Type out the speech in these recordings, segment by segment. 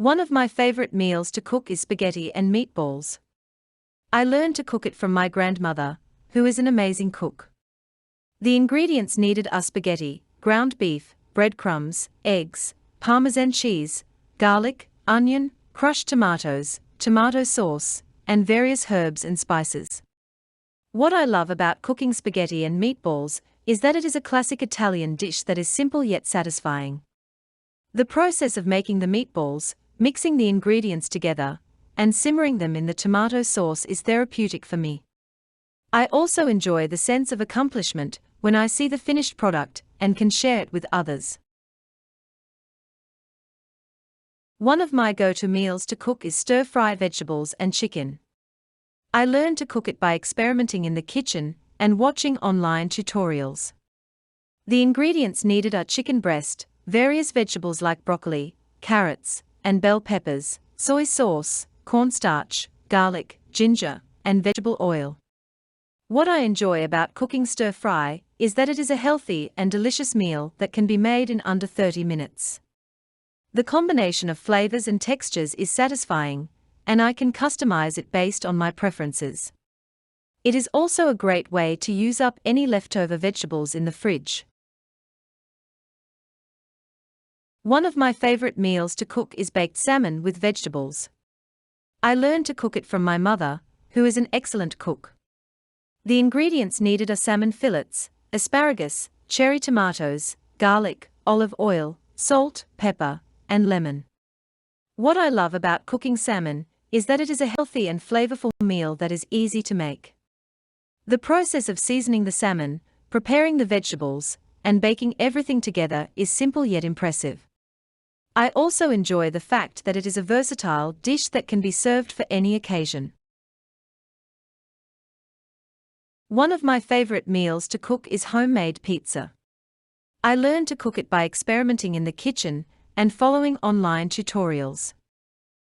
One of my favorite meals to cook is spaghetti and meatballs. I learned to cook it from my grandmother, who is an amazing cook. The ingredients needed are spaghetti, ground beef, breadcrumbs, eggs, Parmesan cheese, garlic, onion, crushed tomatoes, tomato sauce, and various herbs and spices. What I love about cooking spaghetti and meatballs is that it is a classic Italian dish that is simple yet satisfying. The process of making the meatballs, mixing the ingredients together, and simmering them in the tomato sauce is therapeutic for me. I also enjoy the sense of accomplishment when I see the finished product and can share it with others. One of my go-to meals to cook is stir-fry vegetables and chicken. I learned to cook it by experimenting in the kitchen and watching online tutorials. The ingredients needed are chicken breast, various vegetables like broccoli, carrots, and bell peppers, soy sauce, cornstarch, garlic, ginger, and vegetable oil. What I enjoy about cooking stir-fry is that it is a healthy and delicious meal that can be made in under 30 minutes. The combination of flavors and textures is satisfying, and I can customize it based on my preferences. It is also a great way to use up any leftover vegetables in the fridge. One of my favorite meals to cook is baked salmon with vegetables. I learned to cook it from my mother, who is an excellent cook. The ingredients needed are salmon fillets, asparagus, cherry tomatoes, garlic, olive oil, salt, pepper, and lemon. What I love about cooking salmon is that it is a healthy and flavorful meal that is easy to make. The process of seasoning the salmon, preparing the vegetables, and baking everything together is simple yet impressive. I also enjoy the fact that it is a versatile dish that can be served for any occasion. One of my favorite meals to cook is homemade pizza. I learned to cook it by experimenting in the kitchen and following online tutorials.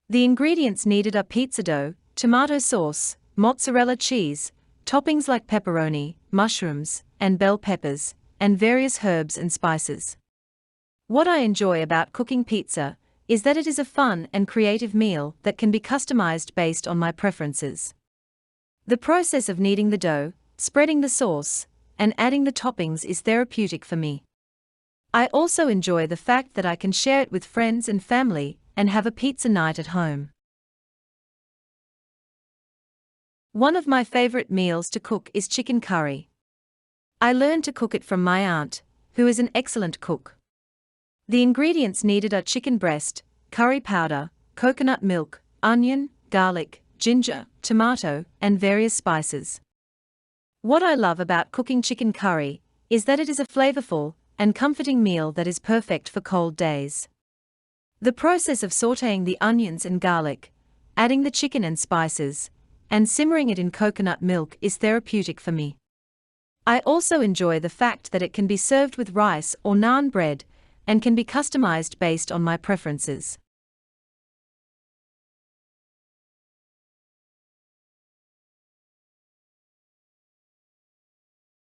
The ingredients needed are pizza dough, tomato sauce, mozzarella cheese, toppings like pepperoni, mushrooms, and bell peppers, and various herbs and spices. What I enjoy about cooking pizza is that it is a fun and creative meal that can be customized based on my preferences. The process of kneading the dough, spreading the sauce, and adding the toppings is therapeutic for me. I also enjoy the fact that I can share it with friends and family and have a pizza night at home. One of my favorite meals to cook is chicken curry. I learned to cook it from my aunt, who is an excellent cook. The ingredients needed are chicken breast, curry powder, coconut milk, onion, garlic, ginger, tomato, and various spices. What I love about cooking chicken curry is that it is a flavorful and comforting meal that is perfect for cold days. The process of sautéing the onions and garlic, adding the chicken and spices, and simmering it in coconut milk is therapeutic for me. I also enjoy the fact that it can be served with rice or naan bread and can be customized based on my preferences.